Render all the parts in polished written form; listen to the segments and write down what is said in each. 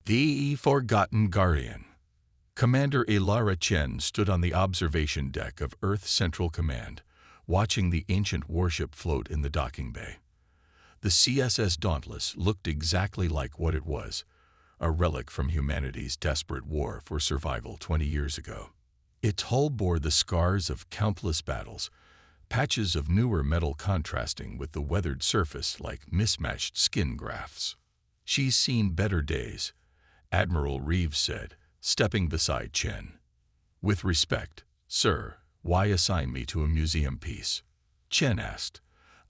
The Forgotten Guardian. Commander Elara Chen stood on the observation deck of Earth Central Command, watching the ancient warship float in the docking bay. The CSS Dauntless looked exactly like what it was, a relic from humanity's desperate war for survival 20 years ago. Its hull bore the scars of countless battles, patches of newer metal contrasting with the weathered surface like mismatched skin grafts. "She's seen better days," Admiral Reeves said, stepping beside Chen. "With respect, sir, why assign me to a museum piece?" Chen asked,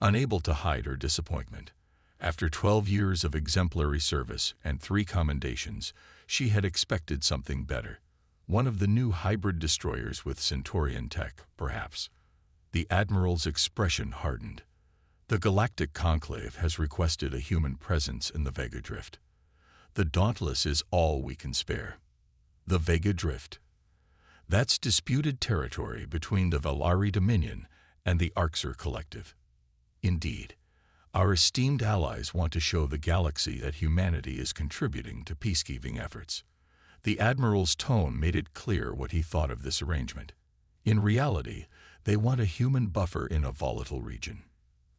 unable to hide her disappointment. After 12 years of exemplary service and 3 commendations, she had expected something better. One of the new hybrid destroyers with Centaurian tech, perhaps. The Admiral's expression hardened. "The Galactic Conclave has requested a human presence in the Vega Drift. The Dauntless is all we can spare." The Vega Drift. That's disputed territory between the Valari Dominion and the Arxer Collective. Indeed, our esteemed allies want to show the galaxy that humanity is contributing to peacekeeping efforts. The Admiral's tone made it clear what he thought of this arrangement. In reality, they want a human buffer in a volatile region.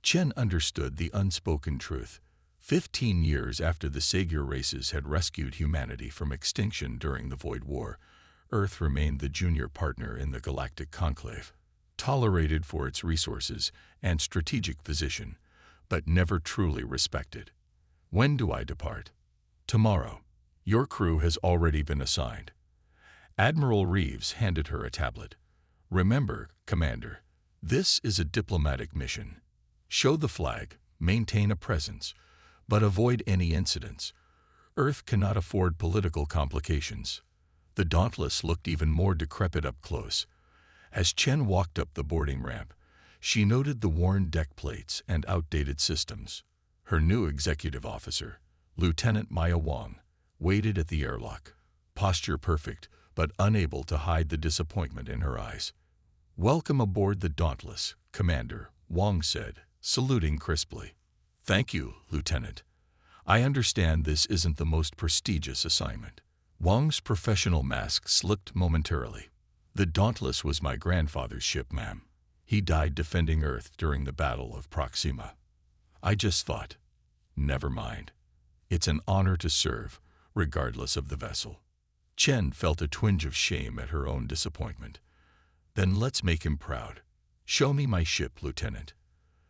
Chen understood the unspoken truth. 15 years after the Sagier races had rescued humanity from extinction during the Void War, Earth remained the junior partner in the Galactic Conclave, tolerated for its resources and strategic position, but never truly respected. "When do I depart?" "Tomorrow. Your crew has already been assigned." Admiral Reeves handed her a tablet. "Remember, Commander, this is a diplomatic mission. Show the flag, maintain a presence, but avoid any incidents. Earth cannot afford political complications." The Dauntless looked even more decrepit up close. As Chen walked up the boarding ramp, she noted the worn deck plates and outdated systems. Her new executive officer, Lieutenant Maya Wang, waited at the airlock, posture perfect but unable to hide the disappointment in her eyes. "Welcome aboard the Dauntless, Commander," Wang said, saluting crisply. "Thank you, Lieutenant. I understand this isn't the most prestigious assignment." Wang's professional mask slipped momentarily. "The Dauntless was my grandfather's ship, ma'am. He died defending Earth during the Battle of Proxima. I just thought, never mind. It's an honor to serve, regardless of the vessel." Chen felt a twinge of shame at her own disappointment. "Then let's make him proud. Show me my ship, Lieutenant."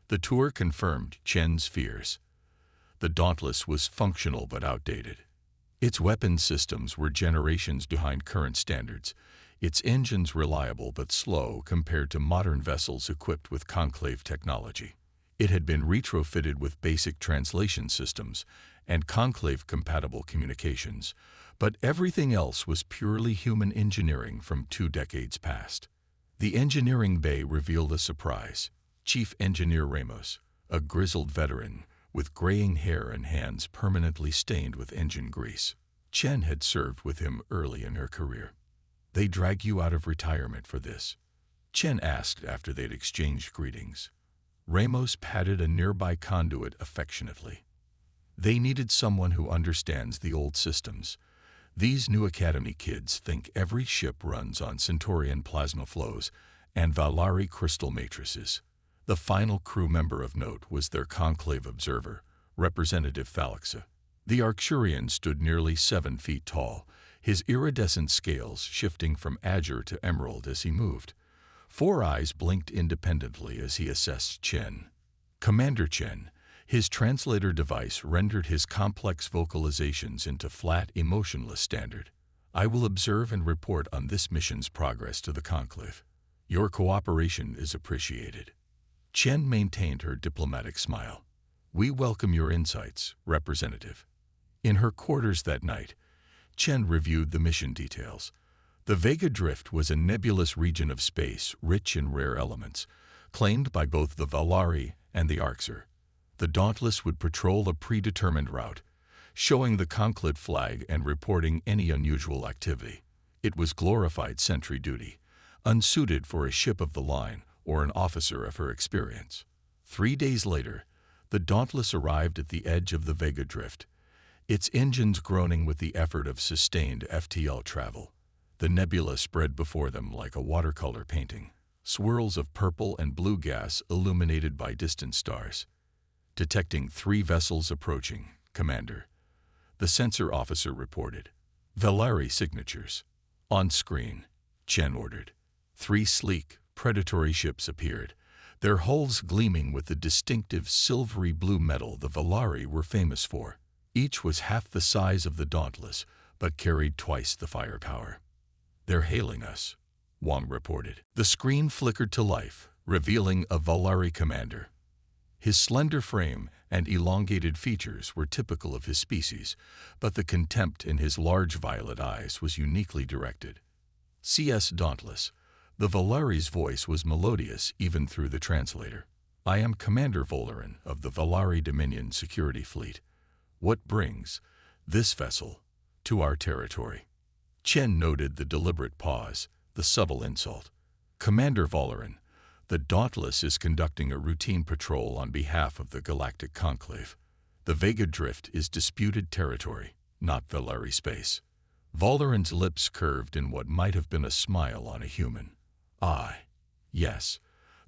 The tour confirmed Chen's fears. The Dauntless was functional but outdated. Its weapon systems were generations behind current standards, its engines reliable but slow compared to modern vessels equipped with conclave technology. It had been retrofitted with basic translation systems and conclave-compatible communications, but everything else was purely human engineering from 2 decades past. The engineering bay revealed a surprise. Chief Engineer Ramos, a grizzled veteran with graying hair and hands permanently stained with engine grease. Chen had served with him early in her career. "They drag you out of retirement for this?" Chen asked after they'd exchanged greetings. Ramos patted a nearby conduit affectionately. "They needed someone who understands the old systems. These new Academy kids think every ship runs on Centaurian plasma flows and Valari crystal matrices." The final crew member of note was their conclave observer, Representative Thalaxa. The Arcturian stood nearly 7 feet tall, his iridescent scales shifting from azure to emerald as he moved. 4 eyes blinked independently as he assessed Chen. "Commander Chen." His translator device rendered his complex vocalizations into flat, emotionless standard. "I will observe and report on this mission's progress to the conclave. Your cooperation is appreciated." Chen maintained her diplomatic smile. "We welcome your insights, Representative." In her quarters that night, Chen reviewed the mission details. The Vega Drift was a nebulous region of space rich in rare elements, claimed by both the Valari and the Arxer. The Dauntless would patrol a predetermined route, showing the conclave flag and reporting any unusual activity. It was glorified sentry duty, unsuited for a ship of the line or an officer of her experience. 3 days later, the Dauntless arrived at the edge of the Vega Drift. its engines groaning with the effort of sustained FTL travel. The nebula spread before them like a watercolor painting, swirls of purple and blue gas illuminated by distant stars. Detecting 3 vessels approaching, Commander, the sensor officer reported. Valari signatures. On screen, Chen ordered. 3 sleek, predatory ships appeared, their hulls gleaming with the distinctive silvery blue metal the Valari were famous for. Each was half the size of the Dauntless, but carried twice the firepower. "They're hailing us," Wang reported. The screen flickered to life, revealing a Valari commander. His slender frame and elongated features were typical of his species, but the contempt in his large violet eyes was uniquely directed. "CS Dauntless." The Valari's voice was melodious even through the translator. "I am Commander Volarin of the Valari Dominion Security Fleet. What brings this vessel to our territory?" Chen noted the deliberate pause, the subtle insult. "Commander Volarin, the Dauntless is conducting a routine patrol on behalf of the Galactic Conclave. The Vega Drift is disputed territory, not Valari space." Volarin's lips curved in what might have been a smile on a human. Yes,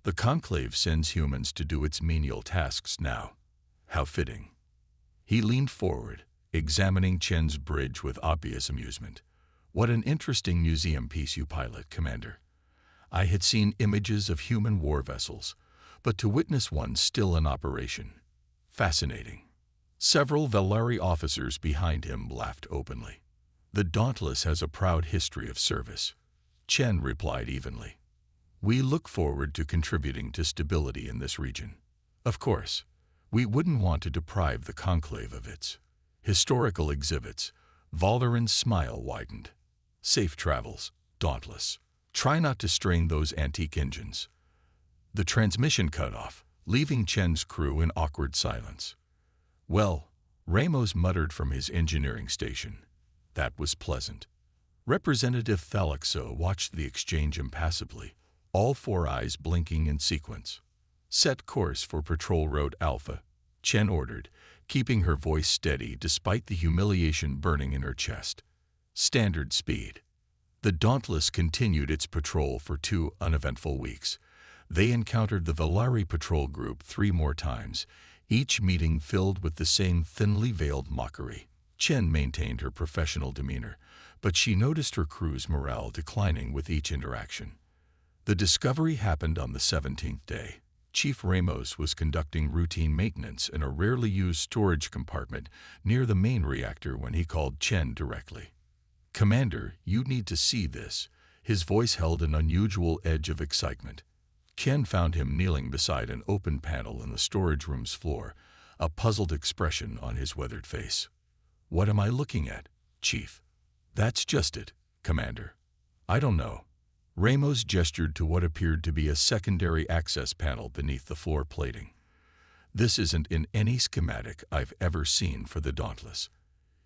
the Conclave sends humans to do its menial tasks now. How fitting." He leaned forward, examining Chen's bridge with obvious amusement. "What an interesting museum piece you pilot, Commander. I had seen images of human war vessels, but to witness one still in operation. Fascinating." Several Valari officers behind him laughed openly. "The Dauntless has a proud history of service," Chen replied evenly. "We look forward to contributing to stability in this region. Of course, we wouldn't want to deprive the Conclave of its historical exhibits." Volarin's smile widened. "Safe travels, Dauntless. Try not to strain those antique engines." The transmission cut off, leaving Chen's crew in awkward silence. "Well," Ramos muttered from his engineering station, "that was pleasant." Representative Thalaxo watched the exchange impassively, all 4 eyes blinking in sequence. "Set course for Patrol Road Alpha," Chen ordered, keeping her voice steady despite the humiliation burning in her chest. "Standard speed." The Dauntless continued its patrol for 2 uneventful weeks. They encountered the Valari patrol group 3 more times, each meeting filled with the same thinly veiled mockery. Chen maintained her professional demeanor, but she noticed her crew's morale declining with each interaction. The discovery happened on the 17th day. Chief Ramos was conducting routine maintenance in a rarely used storage compartment near the main reactor when he called Chen directly. "Commander, you need to see this." His voice held an unusual edge of excitement. Chen found him kneeling beside an open panel in the storage room's floor, a puzzled expression on his weathered face. "What am I looking at, Chief?" "That's just it, Commander. I don't know." Ramos gestured to what appeared to be a secondary access panel beneath the floor plating. "This isn't in any schematic I've ever seen for the Dauntless.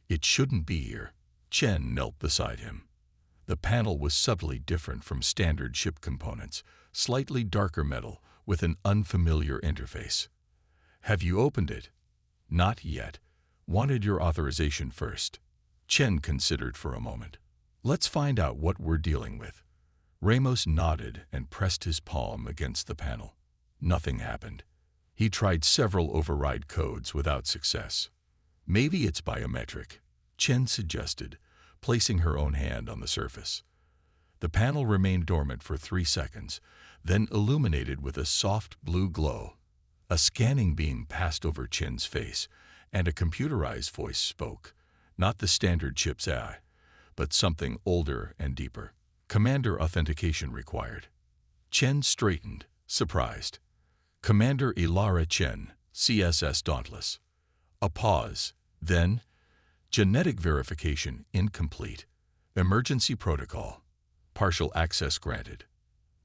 It shouldn't be here." Chen knelt beside him. The panel was subtly different from standard ship components, slightly darker metal with an unfamiliar interface. "Have you opened it?" "Not yet. Wanted your authorization first." Chen considered for a moment. "Let's find out what we're dealing with." Ramos nodded and pressed his palm against the panel. Nothing happened. He tried several override codes without success. "Maybe it's biometric," Chen suggested, placing her own hand on the surface. The panel remained dormant for 3 seconds, then illuminated with a soft blue glow. A scanning beam passed over Chen's face, and a computerized voice spoke, not the standard chip's AI, but something older and deeper. "Commander authentication required." Chen straightened, surprised. "Commander Ilara Chen, CSS Dauntless." A pause, then, "Genetic verification incomplete. Emergency protocol. Partial access granted."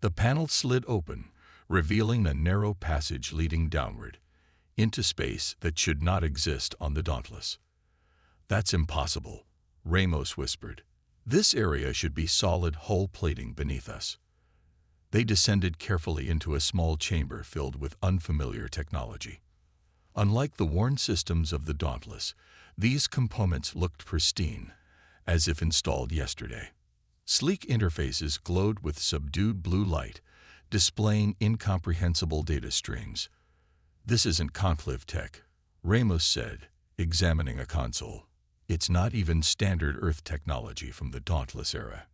The panel slid open, revealing a narrow passage leading downward, into space that should not exist on the Dauntless. "That's impossible," Ramos whispered. "This area should be solid hull plating beneath us." They descended carefully into a small chamber filled with unfamiliar technology. Unlike the worn systems of the Dauntless, These components looked pristine, as if installed yesterday. Sleek interfaces glowed with subdued blue light, displaying incomprehensible data streams. "This isn't conclave tech," Ramos said, examining a console. "It's not even standard Earth technology from the Dauntless era."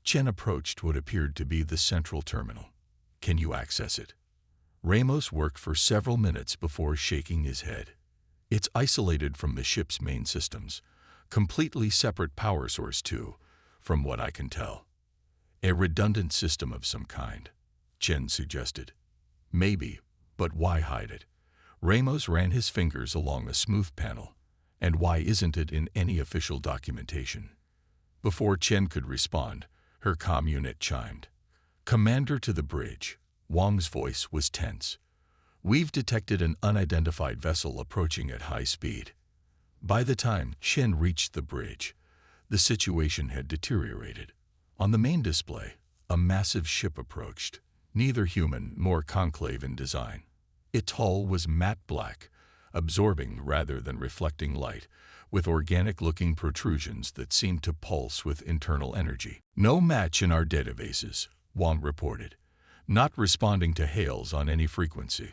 Chen approached what appeared to be the central terminal. "Can you access it?" Ramos worked for several minutes before shaking his head. "It's isolated from the ship's main systems. Completely separate power source too, from what I can tell." "A redundant system of some kind," Chen suggested. "Maybe, but why hide it?" Ramos ran his fingers along a smooth panel. "And why isn't it in any official documentation?" Before Chen could respond, her comm unit chimed. "Commander to the bridge." Wang's voice was tense. "We've detected an unidentified vessel approaching at high speed." By the time Chen reached the bridge, the situation had deteriorated. On the main display, a massive ship approached, neither human nor conclave in design. Its hull was matte black, absorbing rather than reflecting light, with organic-looking protrusions that seemed to pulse with internal energy. "No match in our databases," Wang reported, not responding to hails on any frequency.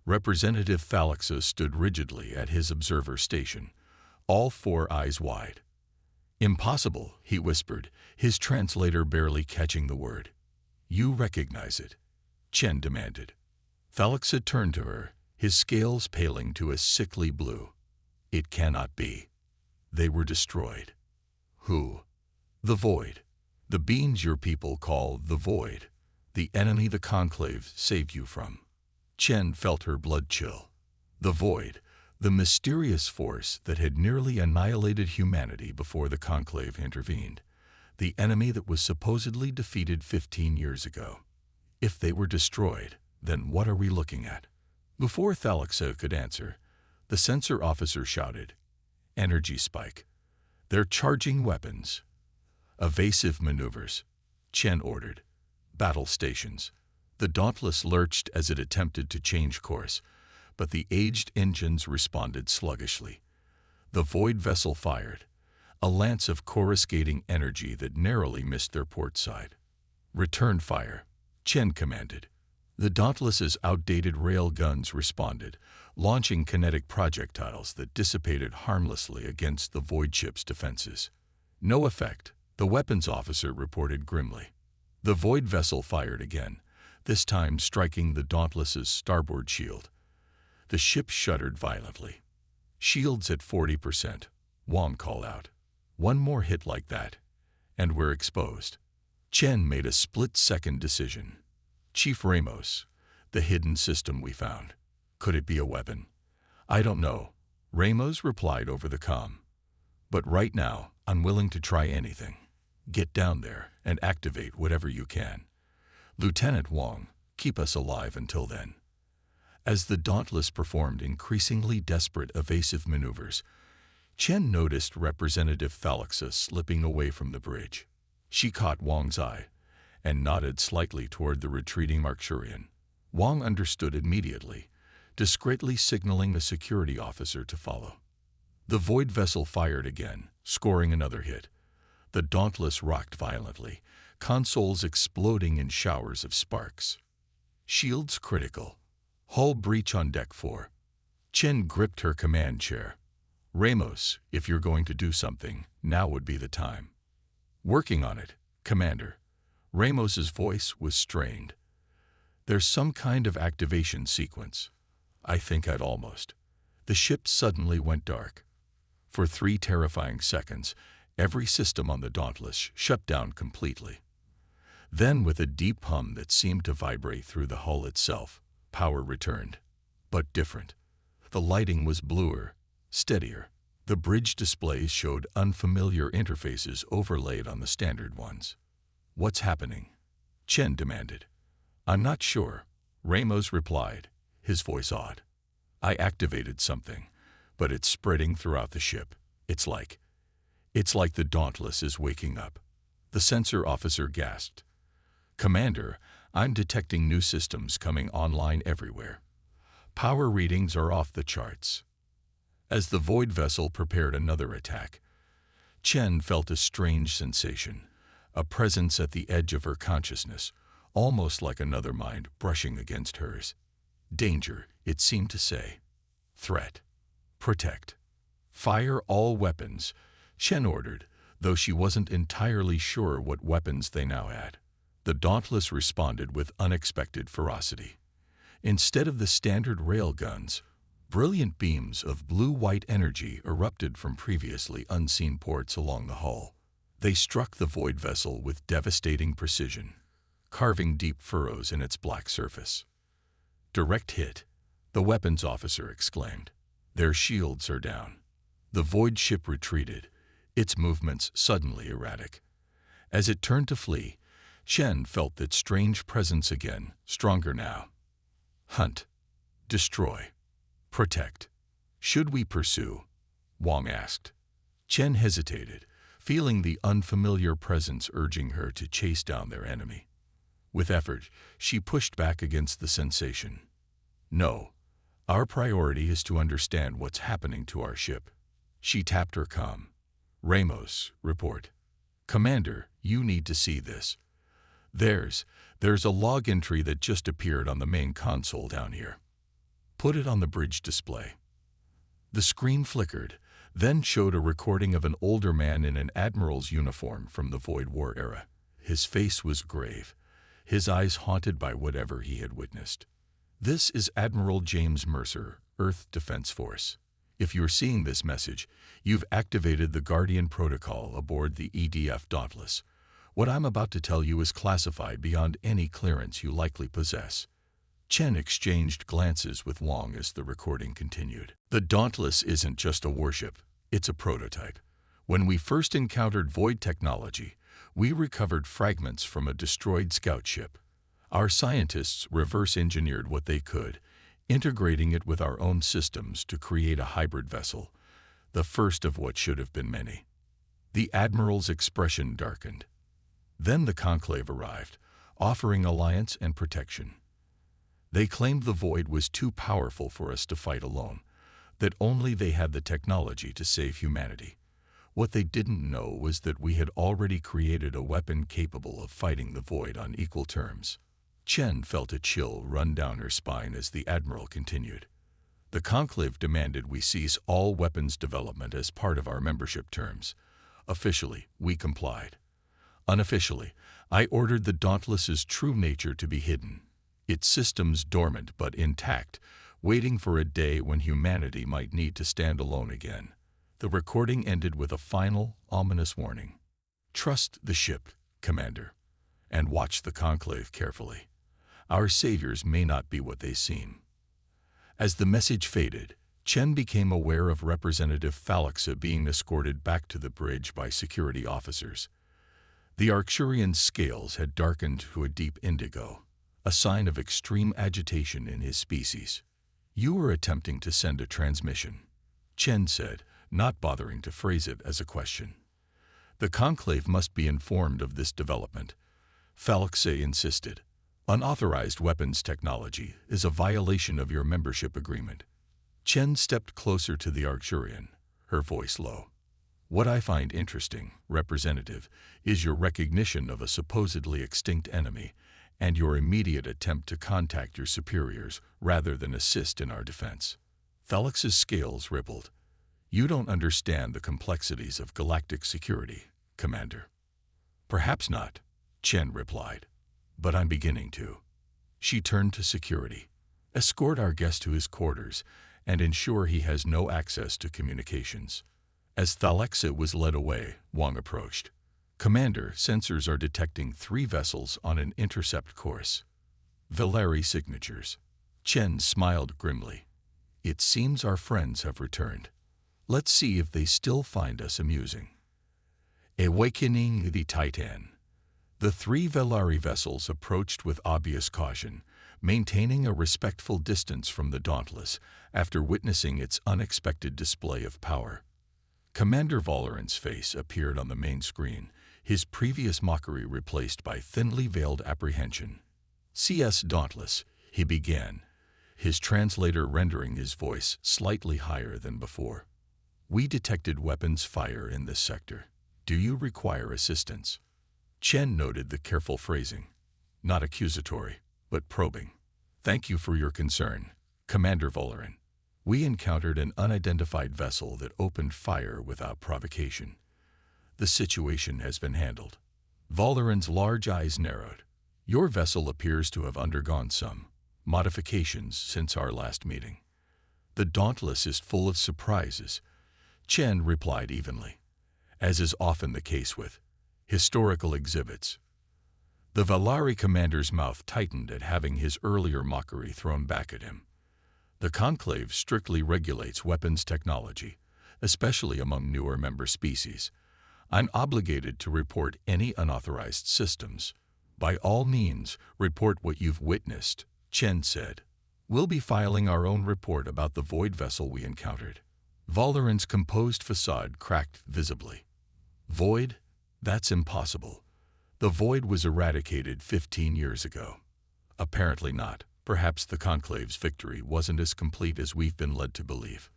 Representative Thalaxa stood rigidly at his observer station, all four eyes wide. "Impossible," he whispered, his translator barely catching the word. "You recognize it?" Chen demanded. Thalaxa turned to her, his scales paling to a sickly blue. "It cannot be. They were destroyed." "Who?" "The Void. The beings your people call the Void. The enemy the Conclave saved you from." Chen felt her blood chill. The Void, the mysterious force that had nearly annihilated humanity before the Conclave intervened. The enemy that was supposedly defeated 15 years ago. If they were destroyed, then what are we looking at? Before Thalaxa could answer, the sensor officer shouted, "Energy spike. They're charging weapons." "Evasive maneuvers," Chen ordered. "Battle stations." The Dauntless lurched as it attempted to change course, but the aged engines responded sluggishly. The Void vessel fired, a lance of coruscating energy that narrowly missed their port side. "Return fire," Chen commanded. The Dauntless's outdated rail guns responded, launching kinetic projectiles that dissipated harmlessly against the Void ship's defenses. "No effect," the weapons officer reported grimly. The Void vessel fired again, this time striking the Dauntless's starboard shield. The ship shuddered violently. "Shields at 40%, Wang called out. "One more hit like that, and we're exposed." Chen made a split-second decision. "Chief Ramos, the hidden system we found. Could it be a weapon?" "I don't know," Ramos replied over the comm. "But right now, I'm willing to try anything. Get down there and activate whatever you can. Lieutenant Wang, keep us alive until then." As the Dauntless performed increasingly desperate evasive maneuvers, Chen noticed Representative Thalaxa slipping away from the bridge. She caught Wang's eye and nodded slightly toward the retreating Marksurian. Wang understood immediately, discreetly signaling a security officer to follow. The Void vessel fired again, scoring another hit. The Dauntless rocked violently, consoles exploding in showers of sparks. "Shields critical. Hull breach on deck 4. Chen gripped her command chair. "Ramos, if you're going to do something, now would be the time." "Working on it, Commander." Ramos's voice was strained. "There's some kind of activation sequence. I think I'd almost." The ship suddenly went dark. For 3 terrifying seconds, every system on the Dauntless shut down completely. Then, with a deep hum that seemed to vibrate through the hull itself, power returned. But different. The lighting was bluer, steadier. The bridge displays showed unfamiliar interfaces overlaid on the standard ones. "What's happening?" Chen demanded. "I'm not sure," Ramos replied, his voice odd. "I activated something, but it's spreading throughout the ship. It's like the Dauntless is waking up." The sensor officer gasped. "Commander, I'm detecting new systems coming online everywhere. Power readings are off the charts." As the void vessel prepared another attack, Chen felt a strange sensation, a presence at the edge of her consciousness, almost like another mind brushing against hers. Danger, it seemed to say. Threat. Protect. Fire all weapons, Chen ordered, though she wasn't entirely sure what weapons they now had. The Dauntless responded with unexpected ferocity. Instead of the standard railguns, brilliant beams of blue-white energy erupted from previously unseen ports along the hull. They struck the void vessel with devastating precision, carving deep furrows in its black surface. "Direct hit," the weapons officer exclaimed. "Their shields are down." The void ship retreated, its movements suddenly erratic. As it turned to flee, Chen felt that strange presence again, stronger now. Hunt. Destroy. Protect. "Should we pursue?" Wang asked. Chen hesitated, feeling the unfamiliar presence urging her to chase down their enemy. With effort, she pushed back against the sensation. "No. Our priority is to understand what's happening to our ship." She tapped her comm. "Ramos, report." "Commander, you need to see this. There's a log entry that just appeared on the main console down here." "Put it on the bridge display." The screen flickered, then showed a recording of an older man in an admiral's uniform from the Void War era. His face was grave, his eyes haunted by whatever he had witnessed. "This is Admiral James Mercer, Earth Defense Force. If you're seeing this message, you've activated the Guardian Protocol aboard the EDF Dauntless. What I'm about to tell you is classified beyond any clearance you likely possess." Chen exchanged glances with Wang as the recording continued. "The Dauntless isn't just a warship, it's a prototype. When we first encountered void technology, we recovered fragments from a destroyed scout ship. Our scientists reverse-engineered what they could, integrating it with our own systems to create a hybrid vessel, the first of what should have been many." The Admiral's expression darkened. Then the Conclave arrived, offering alliance and protection. They claimed the Void was too powerful for us to fight alone, that only they had the technology to save humanity. What they didn't know was that we had already created a weapon capable of fighting the Void on equal terms. Chen felt a chill run down her spine as the Admiral continued. "The Conclave demanded we cease all weapons development as part of our membership terms. Officially, we complied. Unofficially, I ordered the Dauntless's true nature to be hidden, its systems dormant but intact, waiting for a day when humanity might need to stand alone again." The recording ended with a final, ominous warning. "Trust the ship, Commander, and watch the Conclave carefully. Our saviors may not be what they seem." As the message faded, Chen became aware of Representative Thalaxa being escorted back to the bridge by security officers. The Arcturian's scales had darkened to a deep indigo, a sign of extreme agitation in his species. "You were attempting to send a transmission," Chen said, not bothering to phrase it as a question. "The Conclave must be informed of this development," Thalaxa insisted. "Unauthorized weapons technology is a violation of your membership agreement." Chen stepped closer to the Arcturian, her voice low. "What I find interesting, Representative, is your recognition of a supposedly extinct enemy and your immediate attempt to contact your superiors rather than assist in our defense." Thalax's scales rippled. "You don't understand the complexities of galactic security, Commander." "Perhaps not," Chen replied, "but I'm beginning to." She turned to security. "Escort our guest to his quarters and ensure he has no access to communications." As Thalaxa was led away, Wang approached. "Commander, sensors are detecting 3 vessels on an intercept course. Valeri signatures." Chen smiled grimly. "It seems our friends have returned. Let's see if they still find us amusing." Awakening the Titan. The 3 Valeri vessels approached with obvious caution, maintaining a respectful distance from the Dauntless after witnessing its unexpected display of power. Commander Valoran's face appeared on the main screen, his previous mockery replaced by thinly veiled apprehension. "CS Dauntless," he began, his translator rendering his voice slightly higher than before. We detected weapons fire in this sector. Do you require assistance? Chen noted the careful phrasing. Not accusatory, but probing. Thank you for your concern, Commander Volerin. We encountered an unidentified vessel that opened fire without provocation. The situation has been handled. Volerin's large eyes narrowed. Your vessel appears to have undergone some modifications since our last meeting. The Dauntless is full of surprises, Chen replied evenly, as is often the case with historical exhibits. The Valari commander's mouth tightened at having his earlier mockery thrown back at him. The Conclave strictly regulates weapons technology, especially among newer member species. I'm obligated to report any unauthorized systems. By all means, report what you've witnessed, Chen said. We'll be filing our own report about the void vessel we encountered. Volerin's composed facade cracked visibly. Void? That's impossible. The void was eradicated 15 years ago. Apparently not. Perhaps the Conclave's victory wasn't as complete as we've been led to believe.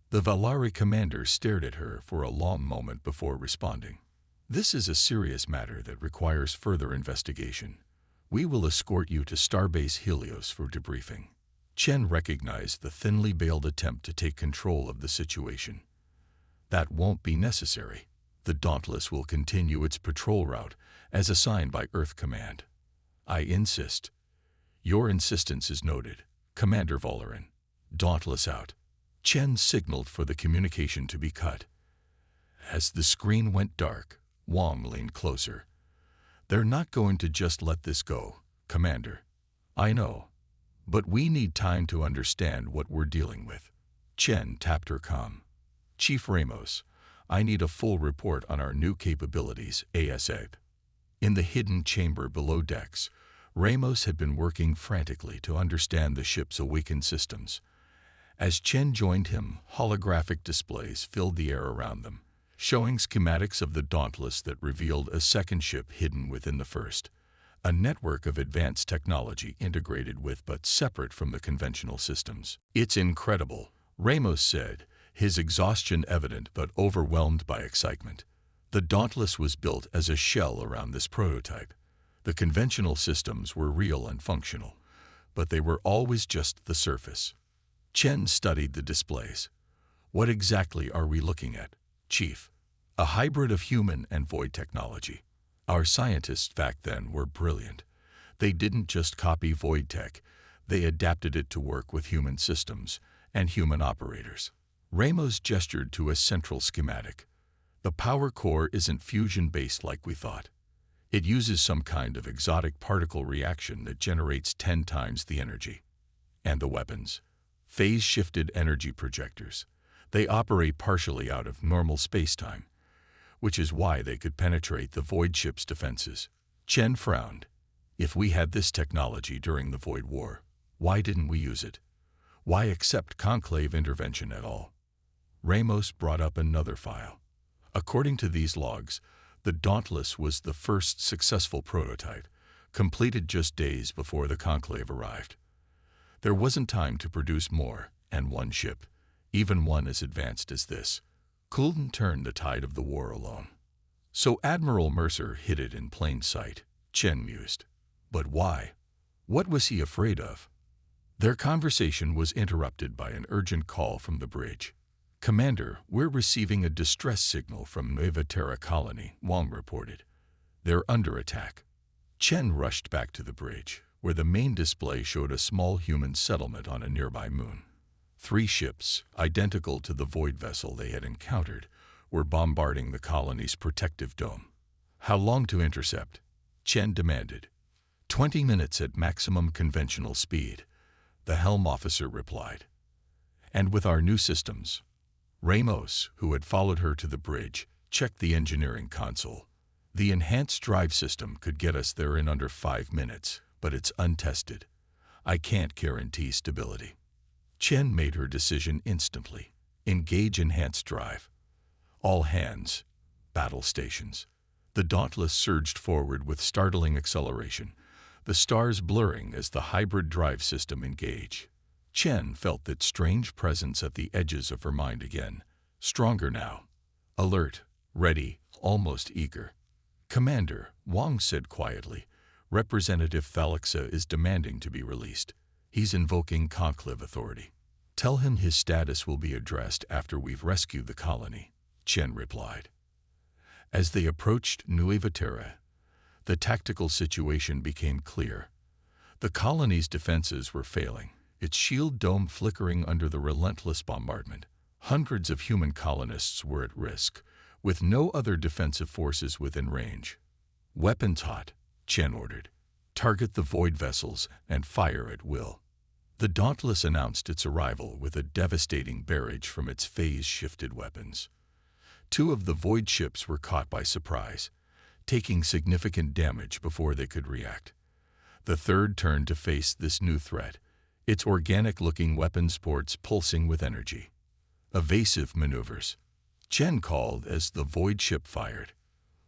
The Valari commander stared at her for a long moment before responding. This is a serious matter that requires further investigation. We will escort you to Starbase Helios for debriefing. Chen recognized the thinly veiled attempt to take control of the situation. That won't be necessary. The Dauntless will continue its patrol route as assigned by Earth Command. I insist. Your insistence is noted, Commander Volerin. Dauntless out. Chen signaled for the communication to be cut. As the screen went dark, Wang leaned closer. They're not going to just let this go, Commander. I know. But we need time to understand what we're dealing with. Chen tapped her comm. Chief Ramos, I need a full report on our new capabilities ASAP. In the hidden chamber below decks, Ramos had been working frantically to understand the ship's awakened systems. As Chen joined him, holographic displays filled the air around them, showing schematics of the Dauntless that revealed a second ship hidden within the first. A network of advanced technology integrated with but separate from the conventional systems. It's incredible, Ramos said, his exhaustion evident but overwhelmed by excitement. The Dauntless was built as a shell around this prototype. The conventional systems were real and functional, but they were always just the surface. Chen studied the displays. What exactly are we looking at, Chief? A hybrid of human and void technology. Our scientists back then were brilliant. They didn't just copy void tech, they adapted it to work with human systems and human operators. Ramos gestured to a central schematic. The power core isn't fusion-based like we thought. It uses some kind of exotic particle reaction that generates 10 times the energy. And the weapons? Phase-shifted energy projectors. They operate partially out of normal space-time, which is why they could penetrate the Void ship's defenses. Chen frowned. If we had this technology during the Void War, why didn't we use it? Why accept Conclave intervention at all? Ramos brought up another file. According to these logs, the Dauntless was the first successful prototype, completed just days before the Conclave arrived. There wasn't time to produce more, and one ship, even one as advanced as this, couldn't turn the tide of the war alone. So Admiral Mercer hid it in plain sight, Chen mused. But why? What was he afraid of? Their conversation was interrupted by an urgent call from the bridge. Commander, we're receiving a distress signal from Nueva Terra colony, Wang reported. They're under attack. Chen rushed back to the bridge, where the main display showed a small human settlement on a nearby moon. 3 ships, identical to the void vessel they had encountered, were bombarding the colony's protective dome. How long to intercept? Chen demanded. 20 minutes at maximum conventional speed, the helm officer replied. And with our new systems? Ramos, who had followed her to the bridge, checked the engineering console. The enhanced drive system could get us there in under 5 minutes, but it's untested. I can't guarantee stability. Chen made her decision instantly. Engage enhanced drive. All hands. Battle stations. The Dauntless surged forward with startling acceleration, the stars blurring as the hybrid drive system engaged. Chen felt that strange presence at the edges of her mind again. Stronger now. Alert, ready, almost eager. "Commander," Wang said quietly, "Representative Thalixa is demanding to be released. He's invoking conclave authority." "Tell him his status will be addressed after we've rescued the colony," Chen replied. As they approached Nueva Terra, the tactical situation became clear. The colony's defenses were failing, its shield dome flickering under the relentless bombardment. Hundreds of human colonists were at risk, with no other defensive forces within range. "Weapons hot," Chen ordered. "Target the void vessels and fire at will." The Dauntless announced its arrival with a devastating barrage from its phase-shifted weapons. Two of the void ships were caught by surprise, taking significant damage before they could react. The third turned to face this new threat, its organic-looking weapons ports pulsing with energy. "Evasive maneuvers," Chen called as the void ship fired.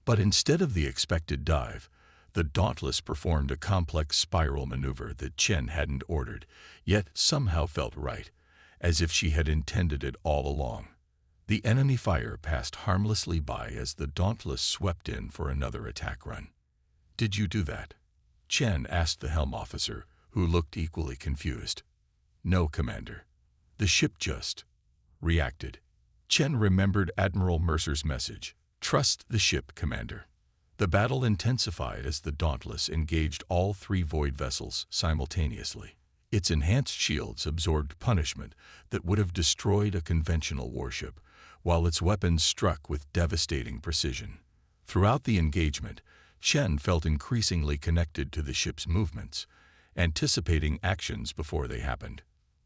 But instead of the expected dive, the Dauntless performed a complex spiral maneuver that Chen hadn't ordered, yet somehow felt right, as if she had intended it all along. The enemy fire passed harmlessly by as the Dauntless swept in for another attack run. "Did you do that?" Chen asked the helm officer, who looked equally confused. "No, Commander. The ship just reacted." Chen remembered Admiral Mercer's message, "Trust the ship, Commander." The battle intensified as the Dauntless engaged all three void vessels simultaneously. Its enhanced shields absorbed punishment that would have destroyed a conventional warship, while its weapons struck with devastating precision. Throughout the engagement, Chen felt increasingly connected to the ship's movements, anticipating actions before they happened.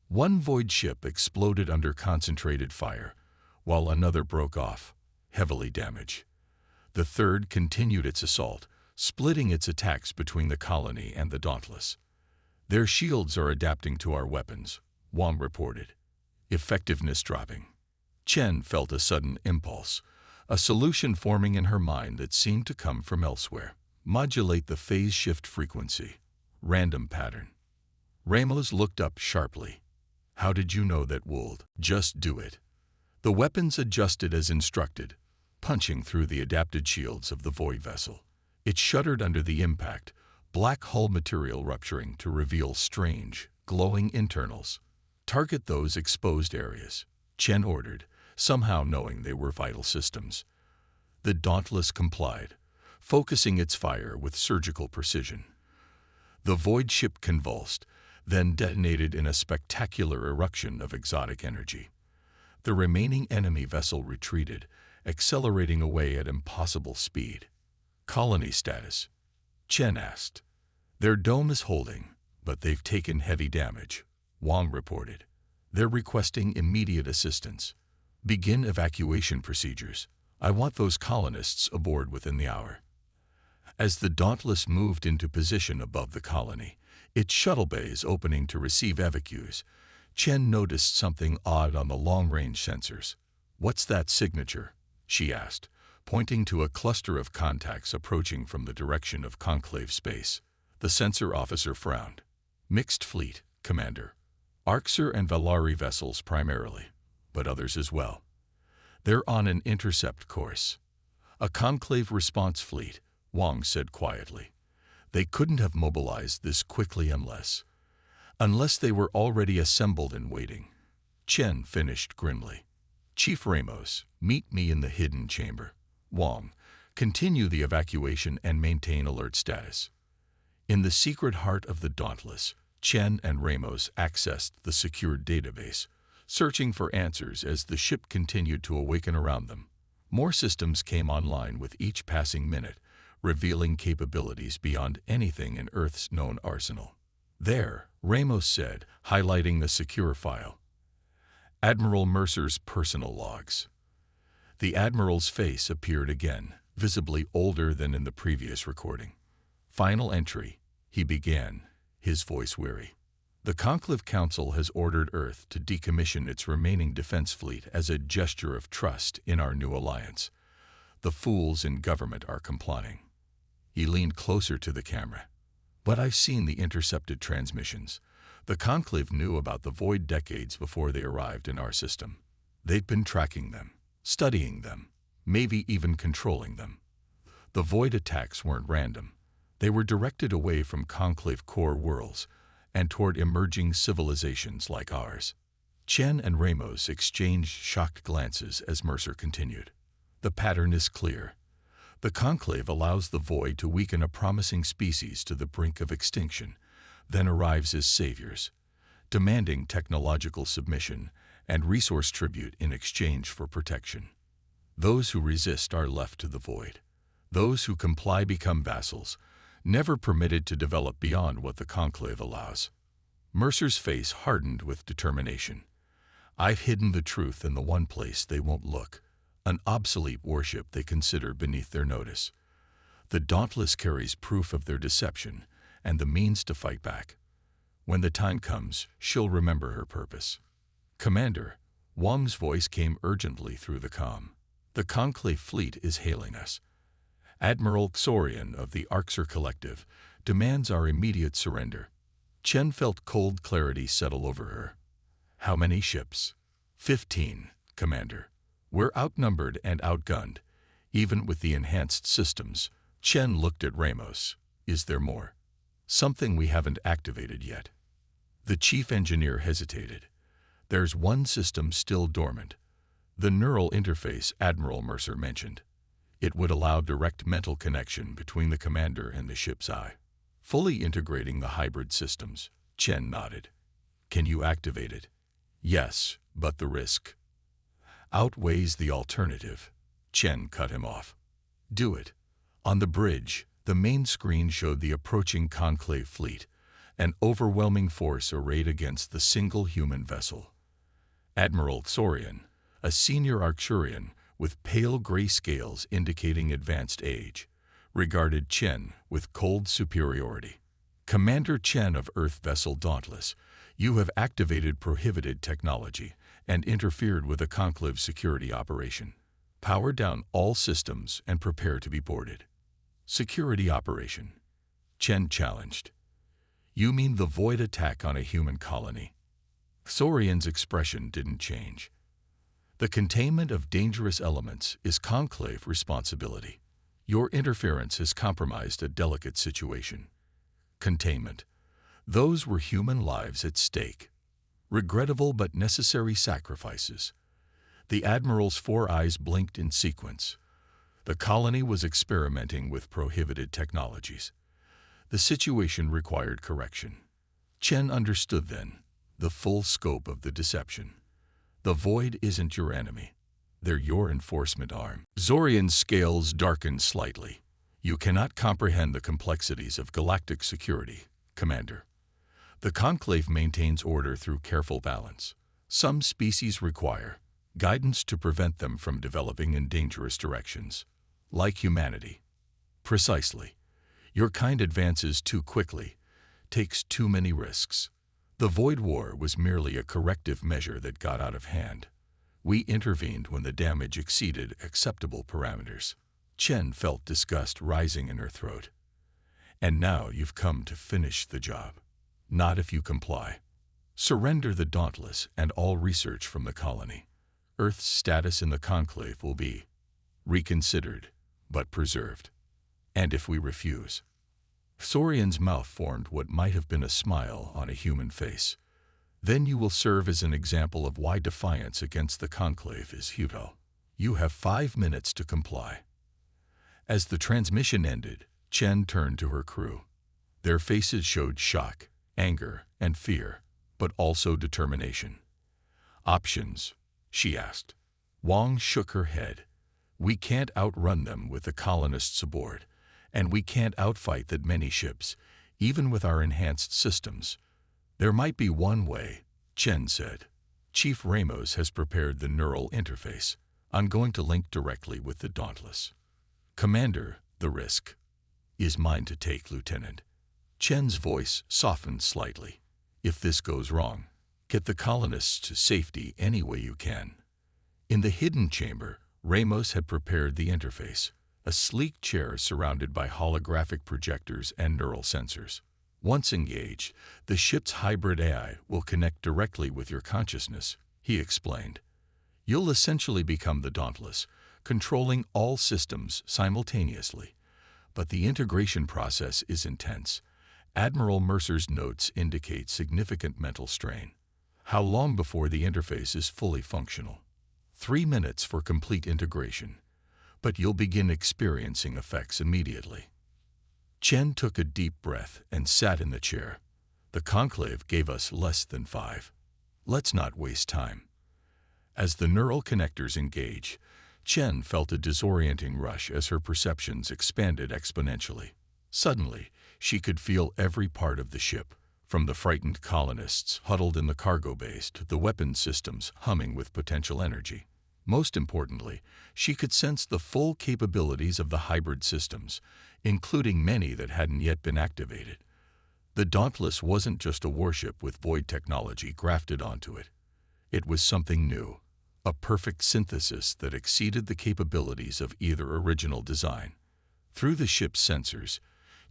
One void ship exploded under concentrated fire, while another broke off, heavily damaged. The third continued its assault, splitting its attacks between the colony and the Dauntless. "Their shields are adapting to our weapons," Wang reported. "Effectiveness dropping." Chen felt a sudden impulse, a solution forming in her mind that seemed to come from elsewhere. "Modulate the phase shift frequency. Random pattern." Ramos looked up sharply. "How did you know that would just do it?" The weapons adjusted as instructed, punching through the adapted shields of the void vessel. It shuddered under the impact, black hull material rupturing to reveal strange, glowing internals. "Target those exposed areas," Chen ordered, somehow knowing they were vital systems. The Dauntless complied, focusing its fire with surgical precision. The void ship convulsed, then detonated in a spectacular eruption of exotic energy. The remaining enemy vessel retreated, accelerating away at impossible speed. "Colony status?" Chen asked. "Their dome is holding, but they've taken heavy damage," Wang reported. "They're requesting immediate assistance. Begin evacuation procedures. I want those colonists aboard within the hour." As the Dauntless moved into position above the colony, its shuttle bays opening to receive evacuees, Chen noticed something odd on the long-range sensors. "What's that signature?" she asked, pointing to a cluster of contacts approaching from the direction of conclave space. The sensor officer frowned. "Mixed fleet, Commander. Arxer and Valari vessels primarily, but others as well. They're on an intercept course." "A conclave response fleet," Wang said quietly. "They couldn't have mobilized this quickly unless they were already assembled and waiting." Chen finished grimly. "Chief Ramos, meet me in the hidden chamber. Wang, continue the evacuation and maintain alert status." In the secret heart of the Dauntless, Chen and Ramos accessed the secured database, searching for answers as the ship continued to awaken around them. More systems came online with each passing minute, revealing capabilities beyond anything in Earth's known arsenal. "There," Ramos said, highlighting the secure file. "Admiral Mercer's personal logs." The Admiral's face appeared again, visibly older than in the previous recording. "Final entry," he began, his voice weary. "The Conclave Council has ordered Earth to decommission its remaining defense fleet as a gesture of trust in our new alliance. The fools in government are complying." He leaned closer to the camera. "But I've seen the intercepted transmissions. The Conclave knew about the Void decades before they arrived in our system. They'd been tracking them. studying them, maybe even controlling them. The void attacks weren't random. They were directed away from conclave core worlds and toward emerging civilizations like ours. Chen and Ramos exchanged shocked glances as Mercer continued. The pattern is clear. The conclave allows the void to weaken a promising species to the brink of extinction, then arrives as saviors, demanding technological submission and resource tribute in exchange for protection. Those who resist are left to the void. Those who comply become vassals, never permitted to develop beyond what the conclave allows. Mercer's face hardened with determination. I've hidden the truth in the one place they won't look, an obsolete warship they consider beneath their notice. The Dauntless carries proof of their deception and the means to fight back. When the time comes, she'll remember her purpose. Commander, Wang's voice came urgently through the comm. The conclave fleet is hailing us. Admiral Xorian of the Arxer Collective demands our immediate surrender. Chen felt cold clarity settle over her. How many ships? 15, Commander. We're outnumbered and outgunned, even with the enhanced systems. Chen looked at Ramos. Is there more? Something we haven't activated yet. The chief engineer hesitated. There's one system still dormant. The neural interface Admiral Mercer mentioned. It would allow direct mental connection between the commander and the ship's eye, fully integrating the hybrid systems. Chen nodded. Can you activate it? Yes, but the risk outweighs the alternative. Chen cut him off. Do it. On the bridge, the main screen showed the approaching conclave fleet, an overwhelming force arrayed against the single human vessel. Admiral Xorian, a senior Arcturian with pale gray scales indicating advanced age, regarded Chen with cold superiority. Commander Chen of Earth Vessel Dauntless, you have activated prohibited technology and interfered with a conclave security operation. Power down all systems and prepare to be boarded. Security operation, Chen challenged. You mean the void attack on a human colony? Xorian's expression didn't change. The containment of dangerous elements is conclave responsibility. Your interference has compromised a delicate situation. Containment. Those were human lives at stake. Regrettable but necessary sacrifices. The Admiral's 4 eyes blinked in sequence. The colony was experimenting with prohibited technologies. The situation required correction. Chen understood then the full scope of the deception. The void isn't your enemy. They're your enforcement arm. Xorian's scales darkened slightly. You cannot comprehend the complexities of galactic security, Commander. The conclave maintains order through careful balance. Some species require guidance to prevent them from developing in dangerous directions, like humanity. Precisely. Your kind advances too quickly, takes too many risks. The Void War was merely a corrective measure that got out of hand. We intervened when the damage exceeded acceptable parameters. Chen felt disgust rising in her throat. And now you've come to finish the job. Not if you comply. Surrender the Dauntless and all research from the colony. Earth's status in the conclave will be reconsidered, but preserved. And if we refuse? Xorian's mouth formed what might have been a smile on a human face. Then you will serve as an example of why defiance against the conclave is futile. You have 5 minutes to comply. As the transmission ended, Chen turned to her crew. Their faces showed shock, anger, and fear, but also determination. Options, she asked. Wang shook her head. We can't outrun them with the colonists aboard, and we can't outfight that many ships, even with our enhanced systems. There might be one way, Chen said. Chief Ramos has prepared the neural interface. I'm going to link directly with the Dauntless. Commander, the risk is mine to take, Lieutenant. Chen's voice softened slightly. If this goes wrong, get the colonists to safety any way you can. In the hidden chamber, Ramos had prepared the interface, a sleek chair surrounded by holographic projectors and neural sensors. Once engaged, the ship's hybrid AI will connect directly with your consciousness, he explained. You'll essentially become the Dauntless, controlling all systems simultaneously. But the integration process is intense. Admiral Mercer's notes indicate significant mental strain. How long before the interface is fully functional? 3 minutes for complete integration. But you'll begin experiencing effects immediately. Chen took a deep breath and sat in the chair. The conclave gave us less than 5. Let's not waste time. As the neural connectors engage, Chen felt a disorienting rush as her perceptions expanded exponentially. Suddenly, she could feel every part of the ship, from the frightened colonists huddled in the cargo bays to the weapons systems humming with potential energy. Most importantly, she could sense the full capabilities of the hybrid systems, including many that hadn't yet been activated. The Dauntless wasn't just a warship with void technology grafted onto it. It was something new, a perfect synthesis that exceeded the capabilities of either original design. Through the ship's sensors,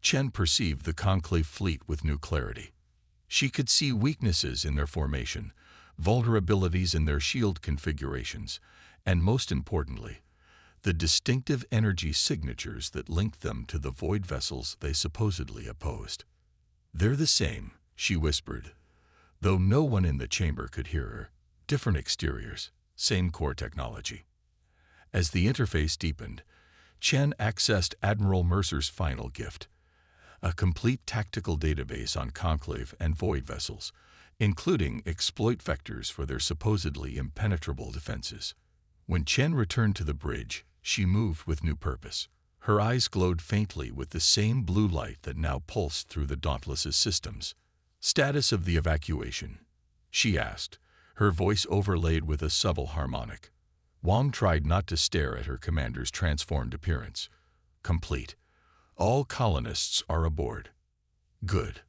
Chen perceived the conclave fleet with new clarity. She could see weaknesses in their formation, vulnerabilities in their shield configurations, and most importantly, the distinctive energy signatures that linked them to the void vessels they supposedly opposed. "They're the same," she whispered, though no one in the chamber could hear her. "Different exteriors, same core technology." As the interface deepened, Chen accessed Admiral Mercer's final gift, a complete tactical database on conclave and void vessels, including exploit vectors for their supposedly impenetrable defenses. When Chen returned to the bridge, she moved with new purpose. Her eyes glowed faintly with the same blue light that now pulsed through the Dauntless's systems. "Status of the evacuation?" she asked, her voice overlaid with a subtle harmonic. Wang tried not to stare at her commander's transformed appearance. "Complete. All colonists are aboard." "Good.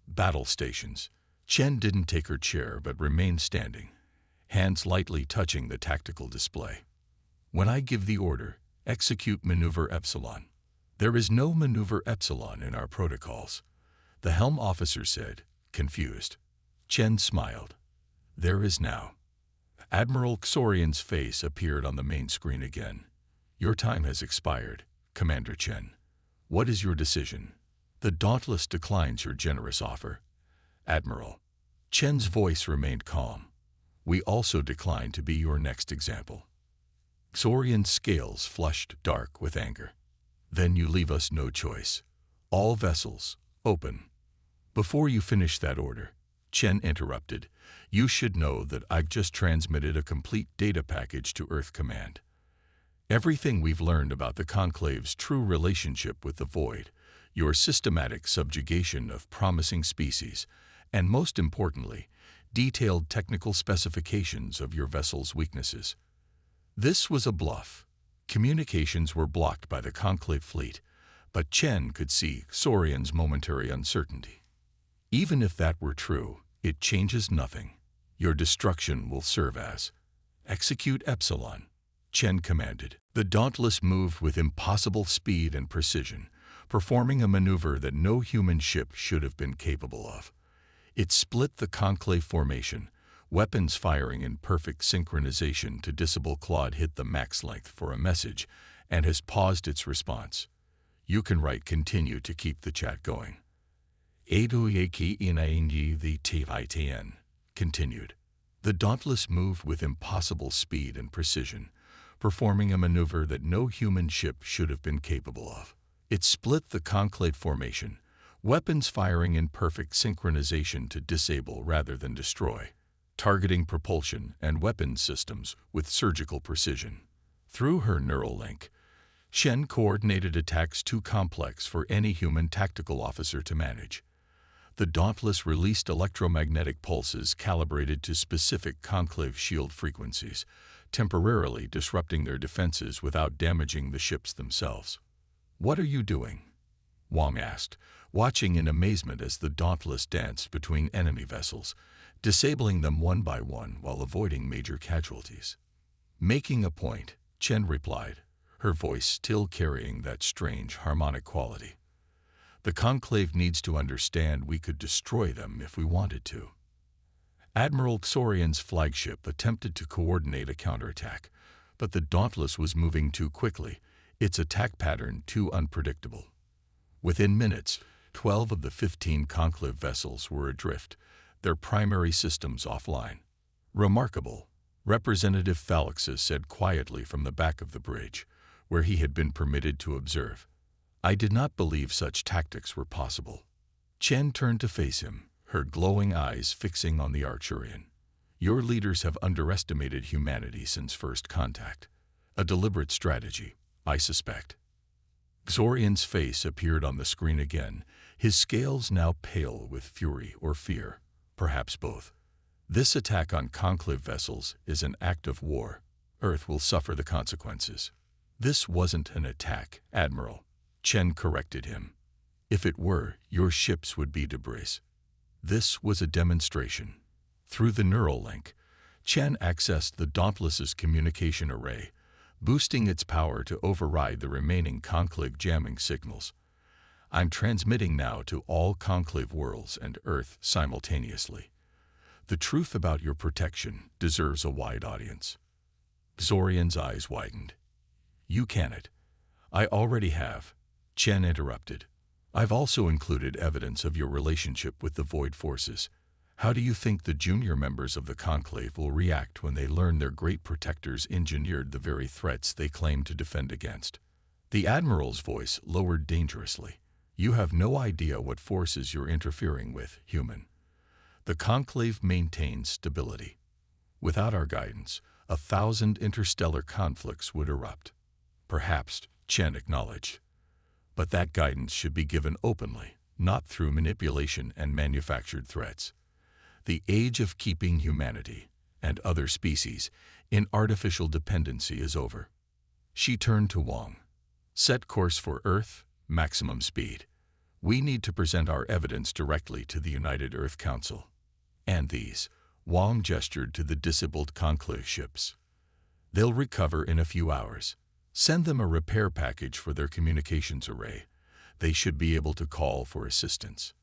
Battle stations." Chen didn't take her chair but remained standing, hands lightly touching the tactical display. "When I give the order, execute Maneuver Epsilon." "There is no Maneuver Epsilon in our protocols," the helm officer said, confused. Chen smiled. "There is now." Admiral Xorian's face appeared on the main screen again. "Your time has expired, Commander Chen. What is your decision?" "The Dauntless declines your generous offer, Admiral." Chen's voice remained calm. "We also decline to be your next example." Xorian's scales flushed dark with anger. "Then you leave us no choice. All vessels, open." "Before you finish that order," Chen interrupted, "you should know that I've just transmitted a complete data package to Earth Command. Everything we've learned about the Conclave's true relationship with the Void, your systematic subjugation of promising species, and most importantly, detailed technical specifications of your vessel's weaknesses. This was a bluff. Communications were blocked by the Conclave fleet, but Chen could see Xorian's momentary uncertainty. Even if that were true, it changes nothing. Your destruction will serve as execute Epsilon, Chen commanded. The Dauntless moved with impossible speed and precision, performing a maneuver that no human ship should have been capable of. It split the conclave formation, weapons firing in perfect synchronization to disable Claude hit the max length for a message, and has paused its response. You can write continue to keep the chat going. The continued. The Dauntless moved with impossible speed and precision, performing a maneuver that no human ship should have been capable of. It split the conclave formation, weapons firing in perfect synchronization to disable rather than destroy, targeting propulsion and weapons systems with surgical precision. Through her neural link, Shen coordinated attacks too complex for any human tactical officer to manage. The Dauntless released electromagnetic pulses calibrated to specific conclave shield frequencies, temporarily disrupting their defenses without damaging the ships themselves. "What are you doing?" Wang asked, watching in amazement as the Dauntless danced between enemy vessels, disabling them one by one while avoiding major casualties. "Making a point," Chen replied, her voice still carrying that strange harmonic quality. "The Conclave needs to understand we could destroy them if we wanted to." Admiral Xorian's flagship attempted to coordinate a counterattack, but the Dauntless was moving too quickly, its attack pattern too unpredictable. Within minutes, 12 of the 15 conclave vessels were adrift, their primary systems offline. Remarkable, Representative Phalixus said quietly from the back of the bridge, where he had been permitted to observe. I did not believe such tactics were possible. Chen turned to face him, her glowing eyes fixing on the Archurian. Your leaders have underestimated humanity since first contact. A deliberate strategy, I suspect. Xorian's face appeared on the screen again, his scales now pale with fury or fear, perhaps both. This attack on conclave vessels is an act of war. Earth will suffer the consequences. This wasn't an attack, Admiral. Chen corrected him. If it were, your ships would be debris. This was a demonstration. Through the neural link, Chen accessed the Dauntless's communication array, boosting its power to override the remaining conclave jamming signals. I'm transmitting now to all conclave worlds and Earth simultaneously. The truth about your protection deserves a wide audience. Xorian's eyes widened. You cannot. I already have. Chen interrupted. I've also included evidence of your relationship with the Void Forces. How do you think the junior members of the Conclave will react when they learn their great protectors engineered the very threats they claim to defend against? The Admiral's voice lowered dangerously. You have no idea what forces you're interfering with, human. The Conclave maintains stability. Without our guidance, 1,000 interstellar conflicts would erupt. Perhaps, Chen acknowledged. But that guidance should be given openly, not through manipulation and manufactured threats. The age of keeping humanity and other species in artificial dependency is over. She turned to Wang. Set course for Earth, maximum speed. We need to present our evidence directly to the United Earth Council. And these, Wang gestured to the disabled conclave ships. They'll recover in a few hours. Send them a repair package for their communications array. They should be able to call for assistance.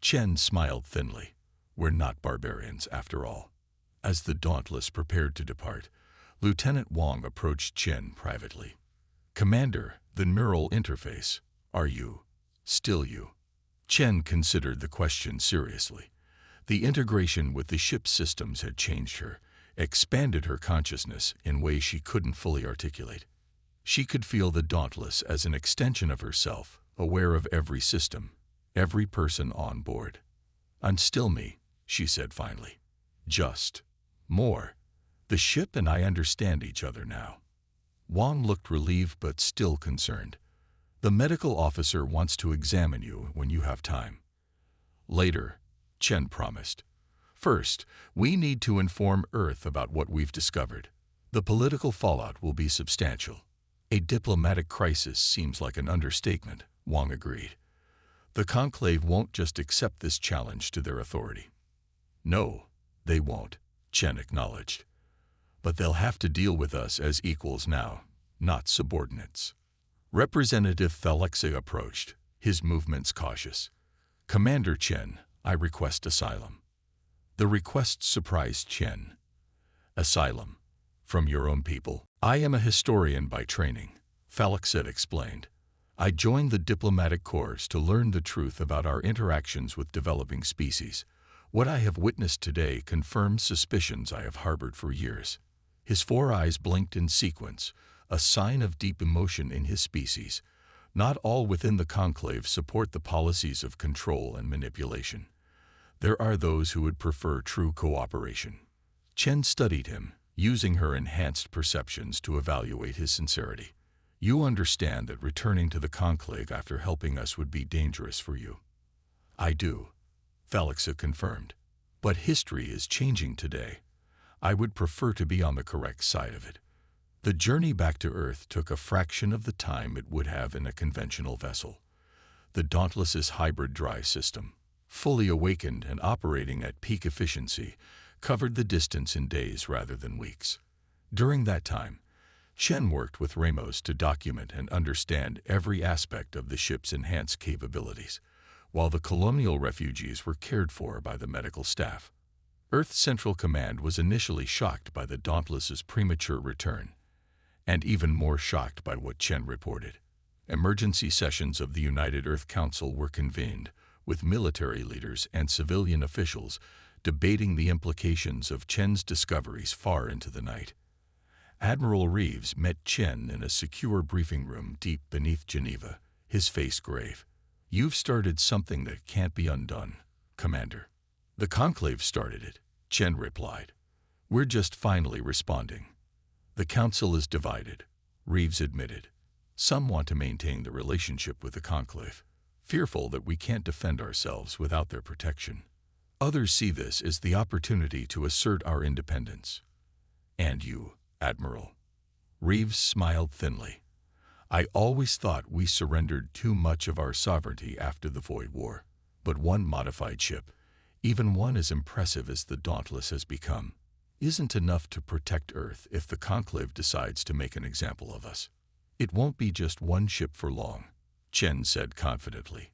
Chen smiled thinly. We're not barbarians, after all. As the Dauntless prepared to depart, Lieutenant Wang approached Chen privately. Commander, the neural interface. Are you? Still you? Chen considered the question seriously. The integration with the ship's systems had changed her, expanded her consciousness in ways she couldn't fully articulate. She could feel the Dauntless as an extension of herself, aware of every system, every person on board. I'm still me, she said finally. Just more. The ship and I understand each other now. Wang looked relieved but still concerned. The medical officer wants to examine you when you have time. Later, Chen promised. First, we need to inform Earth about what we've discovered. The political fallout will be substantial. A diplomatic crisis seems like an understatement, Wang agreed. The Conclave won't just accept this challenge to their authority. No, they won't, Chen acknowledged. But they'll have to deal with us as equals now, not subordinates. Representative Phalixus approached, his movements cautious. Commander Chen, I request asylum. The request surprised Chen. Asylum? From your own people? I am a historian by training, Phalixus explained. I joined the diplomatic corps to learn the truth about our interactions with developing species. What I have witnessed today confirms suspicions I have harbored for years. His 4 eyes blinked in sequence, a sign of deep emotion in his species. Not all within the Conclave support the policies of control and manipulation. There are those who would prefer true cooperation. Chen studied him, using her enhanced perceptions to evaluate his sincerity. You understand that returning to the Conclave after helping us would be dangerous for you. I do, Phalixus confirmed. But history is changing today. I would prefer to be on the correct side of it. The journey back to Earth took a fraction of the time it would have in a conventional vessel. The Dauntless's hybrid drive system, fully awakened and operating at peak efficiency, covered the distance in days rather than weeks. During that time, Chen worked with Ramos to document and understand every aspect of the ship's enhanced capabilities, while the colonial refugees were cared for by the medical staff. Earth Central Command was initially shocked by the Dauntless's premature return, and even more shocked by what Chen reported. Emergency sessions of the United Earth Council were convened, with military leaders and civilian officials debating the implications of Chen's discoveries far into the night. Admiral Reeves met Chen in a secure briefing room deep beneath Geneva, his face grave. "You've started something that can't be undone, Commander." "The Conclave started it," Chen replied. "We're just finally responding." "The Council is divided," Reeves admitted. "Some want to maintain the relationship with the Conclave, fearful that we can't defend ourselves without their protection. Others see this as the opportunity to assert our independence." "And you, Admiral?" Reeves smiled thinly. "I always thought we surrendered too much of our sovereignty after the Void War. But one modified ship, even one as impressive as the Dauntless has become, isn't enough to protect Earth if the Conclave decides to make an example of us." "It won't be just one ship for long," Chen said confidently.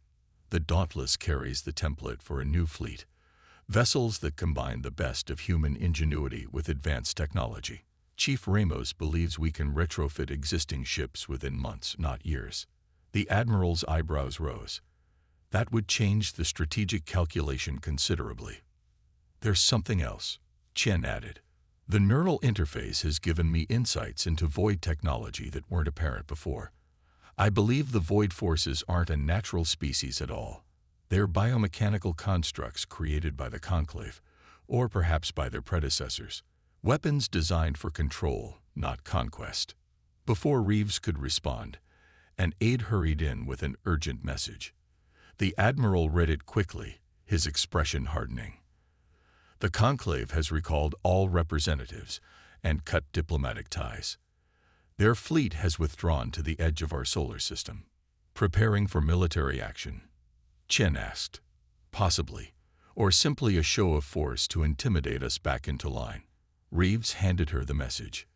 "The Dauntless carries the template for a new fleet, vessels that combine the best of human ingenuity with advanced technology. Chief Ramos believes we can retrofit existing ships within months, not years." The Admiral's eyebrows rose. "That would change the strategic calculation considerably." "There's something else," Chen added. "The neural interface has given me insights into void technology that weren't apparent before. I believe the void forces aren't a natural species at all. They're biomechanical constructs created by the Conclave, or perhaps by their predecessors. Weapons designed for control, not conquest." Before Reeves could respond, an aide hurried in with an urgent message. The Admiral read it quickly, his expression hardening. "The Conclave has recalled all representatives and cut diplomatic ties. Their fleet has withdrawn to the edge of our solar system." "Preparing for military action?" Chen asked. "Possibly, or simply a show of force to intimidate us back into line." Reeves handed her the message.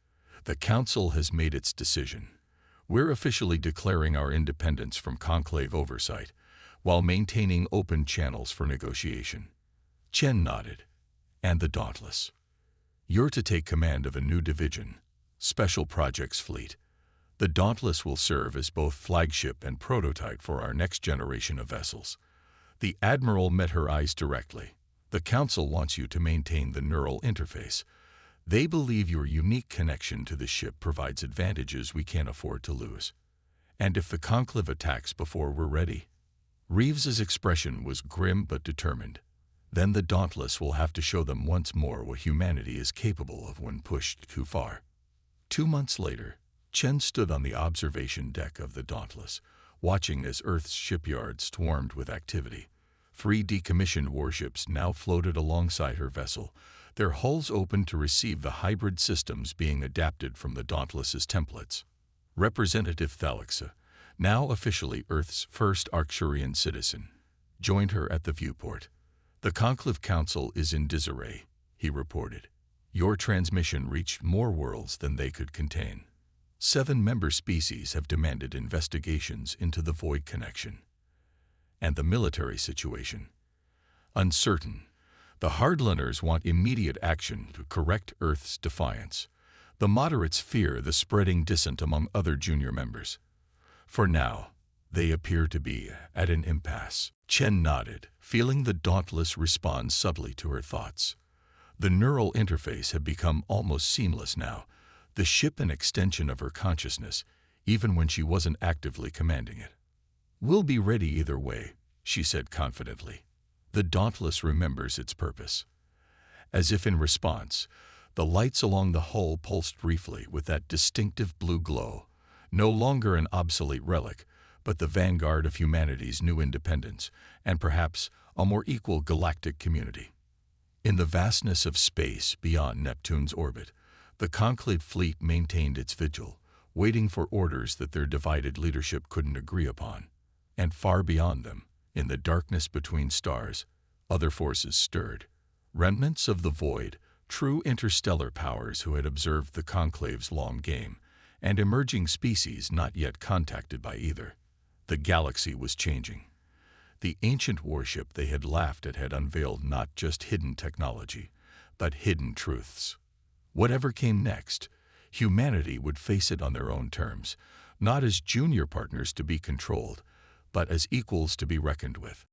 "The Council has made its decision. We're officially declaring our independence from Conclave oversight, while maintaining open channels for negotiation." Chen nodded. "And the Dauntless?" "You're to take command of a new division, Special Projects Fleet. The Dauntless will serve as both flagship and prototype for our next generation of vessels." The Admiral met her eyes directly. "The Council wants you to maintain the neural interface. They believe your unique connection to the ship provides advantages we can't afford to lose. And if the Conclave attacks before we're ready?" Reeves's expression was grim but determined. "Then the Dauntless will have to show them once more what humanity is capable of when pushed too far." 2 months later, Chen stood on the observation deck of the Dauntless, watching as Earth's shipyards swarmed with activity. 3 decommissioned warships now floated alongside her vessel, their hulls open to receive the hybrid systems being adapted from the Dauntless's templates. Representative Thalixa, now officially Earth's first Arcturian citizen, joined her at the viewport. "The Conclave Council is in disarray," he reported. "Your transmission reached more worlds than they could contain. 7 member species have demanded investigations into the Void connection." "And the military situation?" "Uncertain. The hardliners want immediate action to correct Earth's defiance. The moderates fear the spreading dissent among other junior members. For now, they appear to be at an impasse." Chen nodded, feeling the Dauntless respond subtly to her thoughts. The neural interface had become almost seamless now, the ship an extension of her consciousness, even when she wasn't actively commanding it. "We'll be ready either way," she said confidently. "The Dauntless remembers its purpose." As if in response, the lights along the hull pulsed briefly with that distinctive blue glow, no longer an obsolete relic, but the vanguard of humanity's new independence, and perhaps a more equal galactic community. In the vastness of space beyond Neptune's orbit, the Conclave fleet maintained its vigil, waiting for orders that their divided leadership couldn't agree upon. And far beyond them, in the darkness between stars, other forces stirred. Remnants of the Void, true interstellar powers who had observed the Conclave's long game, and emerging species not yet contacted by either. The galaxy was changing. The ancient warship they had laughed at had unveiled not just hidden technology, but hidden truths. Whatever came next, humanity would face it on their own terms, not as junior partners to be controlled, but as equals to be reckoned with.